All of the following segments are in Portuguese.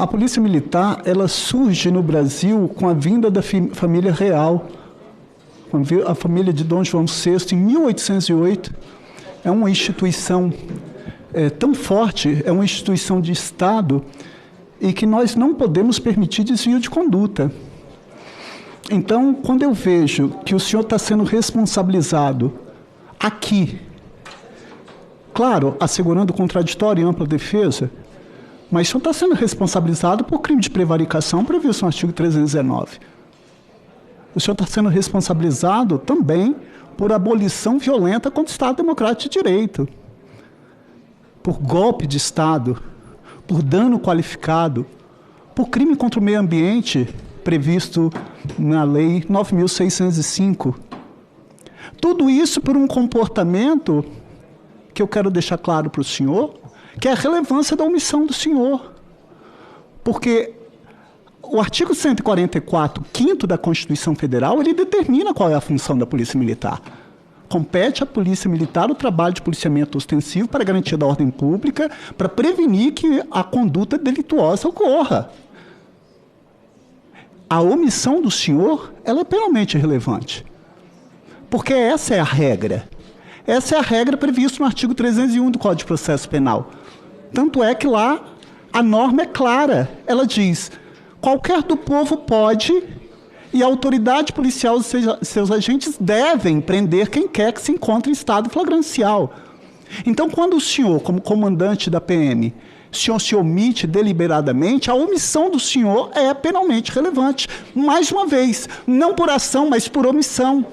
A Polícia Militar, ela surge no Brasil com a vinda da família real, a família de Dom João VI, em 1808. É uma instituição tão forte, é uma instituição de Estado, e que nós não podemos permitir desvio de conduta. Então, quando eu vejo que o senhor está sendo responsabilizado aqui, claro, assegurando contraditório e ampla defesa, mas o senhor está sendo responsabilizado por crime de prevaricação previsto no artigo 319. O senhor está sendo responsabilizado também por abolição violenta contra o Estado Democrático de Direito, por golpe de Estado, por dano qualificado, por crime contra o meio ambiente previsto na Lei 9.605. Tudo isso por um comportamento que eu quero deixar claro para o senhor, que é a relevância da omissão do senhor. Porque o artigo 144, 5º da Constituição Federal, ele determina qual é a função da Polícia Militar. Compete à Polícia Militar o trabalho de policiamento ostensivo para garantia da ordem pública, para prevenir que a conduta delituosa ocorra. A omissão do senhor, ela é plenamente irrelevante. Porque essa é a regra. Essa é a regra prevista no artigo 301 do Código de Processo Penal. Tanto é que lá a norma é clara. Ela diz: qualquer do povo pode, e a autoridade policial e seus agentes devem prender quem quer que se encontre em estado flagrancial. Então, quando o senhor, como comandante da PM, o senhor se omite deliberadamente, a omissão do senhor é penalmente relevante. Mais uma vez, não por ação, mas por omissão.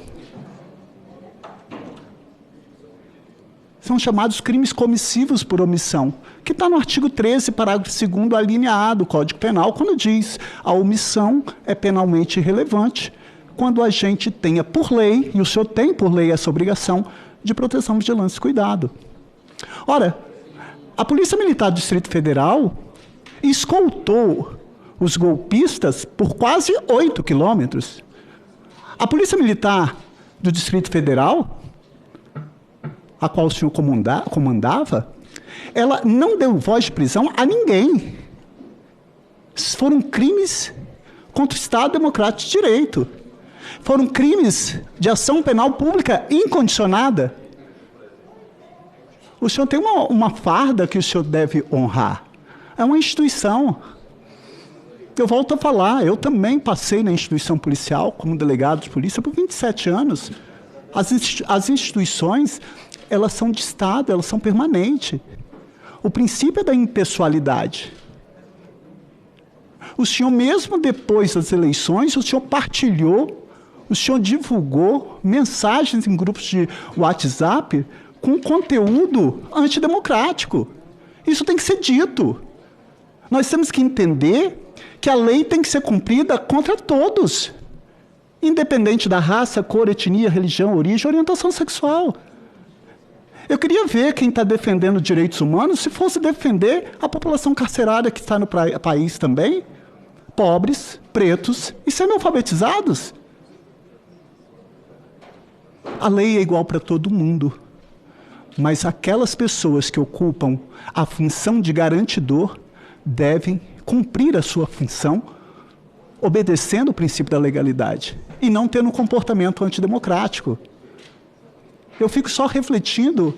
São chamados crimes comissivos por omissão, que está no artigo 13, parágrafo 2º, a linha A do Código Penal, quando diz: a omissão é penalmente irrelevante quando o agente tenha por lei, e o senhor tem por lei essa obrigação, de proteção, vigilância e cuidado. Ora, a Polícia Militar do Distrito Federal escoltou os golpistas por quase 8 quilômetros. A Polícia Militar do Distrito Federal, a qual o senhor comandava, ela não deu voz de prisão a ninguém. Foram crimes contra o Estado Democrático de Direito. Foram crimes de ação penal pública incondicionada. O senhor tem uma farda que o senhor deve honrar. É uma instituição. Eu volto a falar, eu também passei na instituição policial, como delegado de polícia, por 27 anos. As instituições, elas são de Estado, elas são permanentes. O princípio é da impessoalidade. O senhor, mesmo depois das eleições, o senhor partilhou, o senhor divulgou mensagens em grupos de WhatsApp com conteúdo antidemocrático. Isso tem que ser dito. Nós temos que entender que a lei tem que ser cumprida contra todos, independente da raça, cor, etnia, religião, origem, orientação sexual. Eu queria ver quem está defendendo direitos humanos se fosse defender a população carcerária que está no país também, pobres, pretos e semi-alfabetizados. A lei é igual para todo mundo, mas aquelas pessoas que ocupam a função de garantidor devem cumprir a sua função obedecendo o princípio da legalidade e não tendo um comportamento antidemocrático. Eu fico só refletindo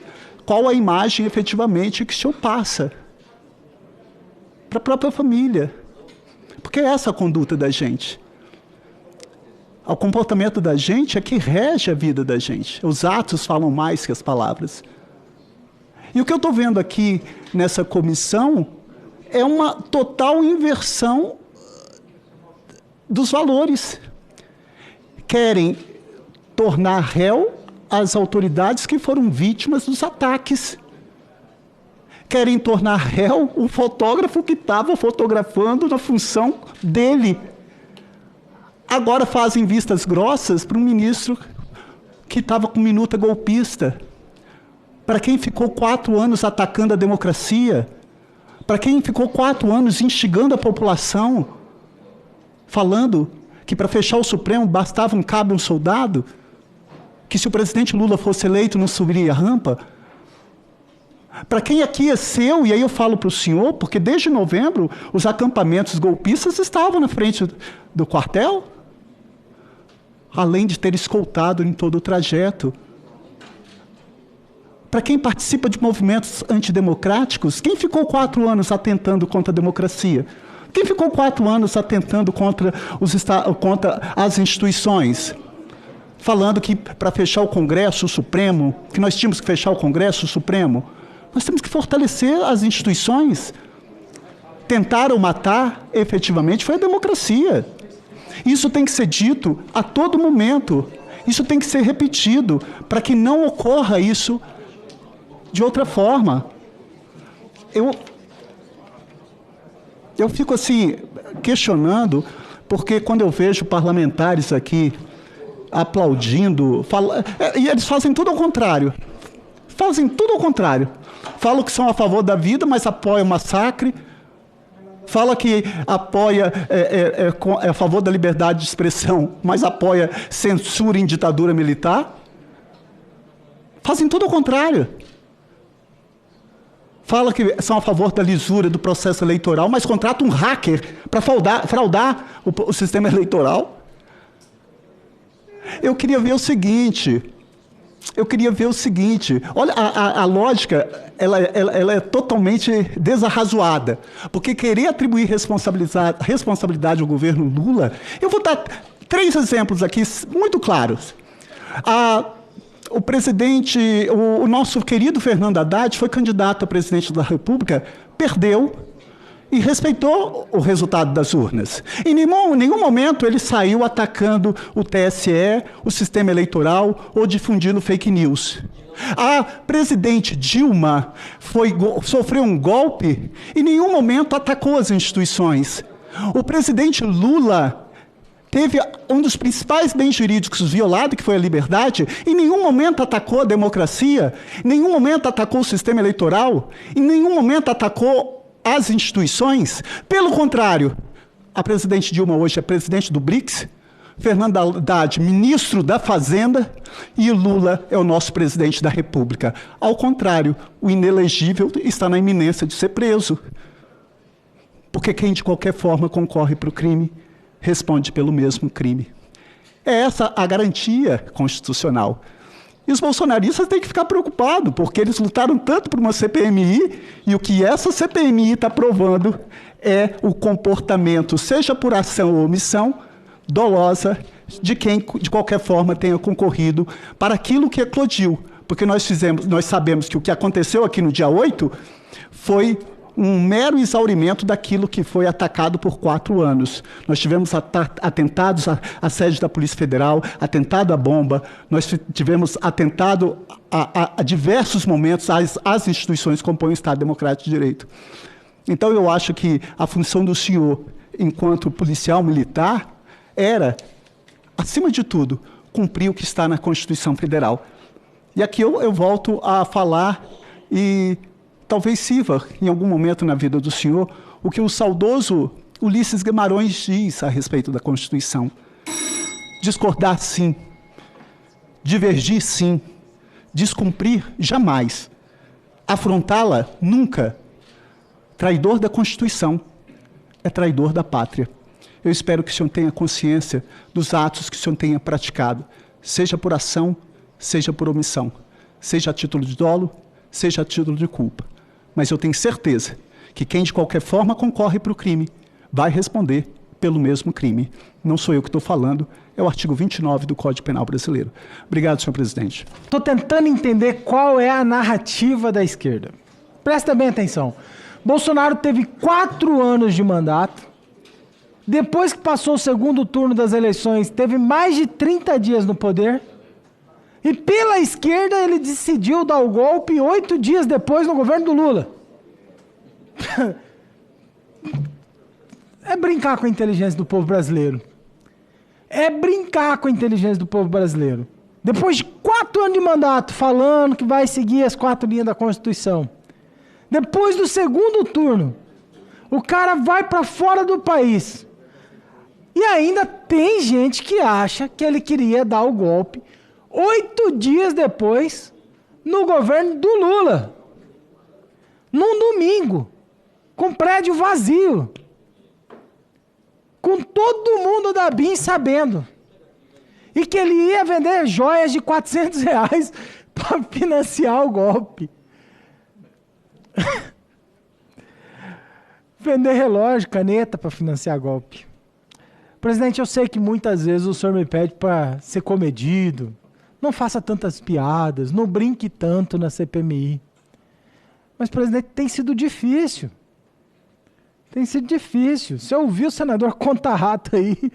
qual a imagem efetivamente que o senhor passa para a própria família. Porque é essa a conduta da gente. O comportamento da gente é que rege a vida da gente. Os atos falam mais que as palavras. E o que eu estou vendo aqui nessa comissão é uma total inversão dos valores. Querem tornar réu as autoridades que foram vítimas dos ataques. Querem tornar réu o fotógrafo que estava fotografando na função dele. Agora fazem vistas grossas para um ministro que estava com minuta golpista. Para quem ficou 4 anos atacando a democracia. Para quem ficou 4 anos instigando a população, falando que para fechar o Supremo bastava um cabo e um soldado, que se o presidente Lula fosse eleito não subiria a rampa. Para quem aqui é seu, e aí eu falo para o senhor, porque desde novembro os acampamentos golpistas estavam na frente do quartel, além de ter escoltado em todo o trajeto. Para quem participa de movimentos antidemocráticos, quem ficou 4 anos atentando contra a democracia? Quem ficou 4 anos atentando contra as instituições? Falando que para fechar o Congresso Supremo, que nós tínhamos que fechar o Congresso Supremo, nós temos que fortalecer as instituições. Tentaram matar, efetivamente, foi a democracia. Isso tem que ser dito a todo momento. Isso tem que ser repetido para que não ocorra isso de outra forma. Eu fico assim, questionando, porque quando eu vejo parlamentares aqui aplaudindo, e eles fazem tudo ao contrário. Fazem tudo ao contrário. Falam que são a favor da vida, mas apoiam o massacre. Fala que apoia, é a favor da liberdade de expressão, mas apoia censura em ditadura militar. Fazem tudo ao contrário. Fala que são a favor da lisura do processo eleitoral, mas contrata um hacker para fraudar o sistema eleitoral. Eu queria ver o seguinte, olha, a lógica, ela é totalmente desarrazoada, porque querer atribuir responsabilidade ao governo Lula, eu vou dar 3 exemplos aqui muito claros. O presidente, o nosso querido Fernando Haddad foi candidato a presidente da República, perdeu e respeitou o resultado das urnas. Em nenhum momento ele saiu atacando o TSE, o sistema eleitoral ou difundindo fake news. A presidente Dilma sofreu um golpe e em nenhum momento atacou as instituições. O presidente Lula teve um dos principais bens jurídicos violado, que foi a liberdade, em nenhum momento atacou a democracia, em nenhum momento atacou o sistema eleitoral, em nenhum momento atacou as instituições. Pelo contrário, a presidente Dilma hoje é presidente do BRICS, Fernando Haddad, ministro da Fazenda, e Lula é o nosso presidente da República. Ao contrário, o inelegível está na iminência de ser preso, porque quem de qualquer forma concorre para o crime responde pelo mesmo crime. É essa a garantia constitucional. E os bolsonaristas têm que ficar preocupados, porque eles lutaram tanto por uma CPMI, e o que essa CPMI está provando é o comportamento, seja por ação ou omissão, dolosa, de quem, de qualquer forma, tenha concorrido para aquilo que eclodiu. Porque nós sabemos que o que aconteceu aqui no dia 8 foi um mero exaurimento daquilo que foi atacado por 4 anos. Nós tivemos atentados à sede da Polícia Federal, atentado à bomba, nós tivemos atentado a diversos momentos às instituições que compõem o Estado Democrático de Direito. Então, eu acho que a função do senhor, enquanto policial militar, era, acima de tudo, cumprir o que está na Constituição Federal. E aqui eu volto a falar e talvez sirva, em algum momento na vida do senhor, o que o saudoso Ulisses Guimarães diz a respeito da Constituição. Discordar, sim. Divergir, sim. Descumprir, jamais. Afrontá-la, nunca. Traidor da Constituição é traidor da pátria. Eu espero que o senhor tenha consciência dos atos que o senhor tenha praticado, seja por ação, seja por omissão, seja a título de dolo, seja a título de culpa. Mas eu tenho certeza que quem de qualquer forma concorre para o crime vai responder pelo mesmo crime. Não sou eu que estou falando, é o artigo 29 do Código Penal brasileiro. Obrigado, senhor presidente. Estou tentando entender qual é a narrativa da esquerda. Presta bem atenção. Bolsonaro teve 4 anos de mandato. Depois que passou o segundo turno das eleições, teve mais de 30 dias no poder. E pela esquerda ele decidiu dar o golpe 8 dias depois no governo do Lula. É brincar com a inteligência do povo brasileiro. É brincar com a inteligência do povo brasileiro. Depois de 4 anos de mandato, falando que vai seguir as 4 linhas da Constituição. Depois do segundo turno, o cara vai para fora do país. E ainda tem gente que acha que ele queria dar o golpe 8 dias depois no governo do Lula. num domingo, com prédio vazio, com todo mundo da BIM sabendo, e que ele ia vender joias de R$400 para financiar o golpe. Vender relógio, caneta para financiar golpe. Presidente, eu sei que muitas vezes o senhor me pede para ser comedido, não faça tantas piadas, não brinque tanto na CPMI. Mas, presidente, tem sido difícil. Tem sido difícil. Você ouviu o senador Conta-Rato aí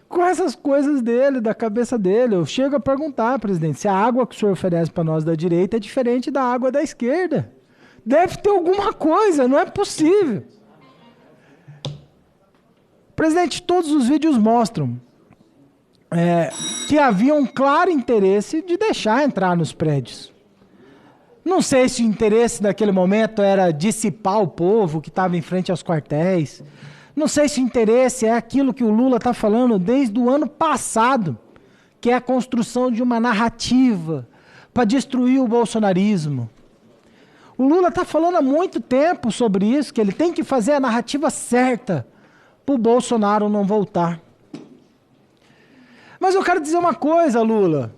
com essas coisas dele, da cabeça dele. Eu chego a perguntar, presidente, se a água que o senhor oferece para nós da direita é diferente da água da esquerda. Deve ter alguma coisa, não é possível. Presidente, todos os vídeos mostram que havia um claro interesse de deixar entrar nos prédios. Não sei se o interesse daquele momento era dissipar o povo que estava em frente aos quartéis. Não sei se o interesse é aquilo que o Lula está falando desde o ano passado, que é a construção de uma narrativa para destruir o bolsonarismo. O Lula está falando há muito tempo sobre isso, que ele tem que fazer a narrativa certa para o Bolsonaro não voltar. Mas eu quero dizer uma coisa, Lula.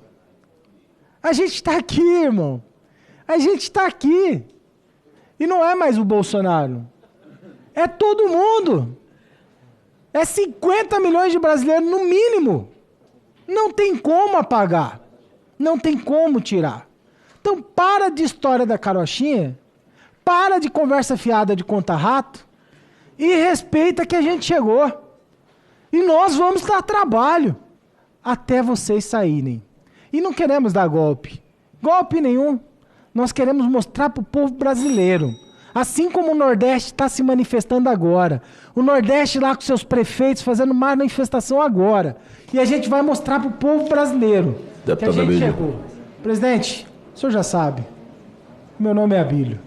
A gente está aqui, irmão. A gente está aqui. E não é mais o Bolsonaro. É todo mundo. É 50 milhões de brasileiros, no mínimo. Não tem como apagar. Não tem como tirar. Então, para de história da carochinha, para de conversa fiada de conta-rato e respeita que a gente chegou. E nós vamos dar trabalho até vocês saírem. E não queremos dar golpe. Golpe nenhum. Nós queremos mostrar para o povo brasileiro. Assim como o Nordeste está se manifestando agora. O Nordeste lá com seus prefeitos fazendo manifestação agora. E a gente vai mostrar para o povo brasileiro que a gente chegou. Presidente, o senhor já sabe. Meu nome é Abílio.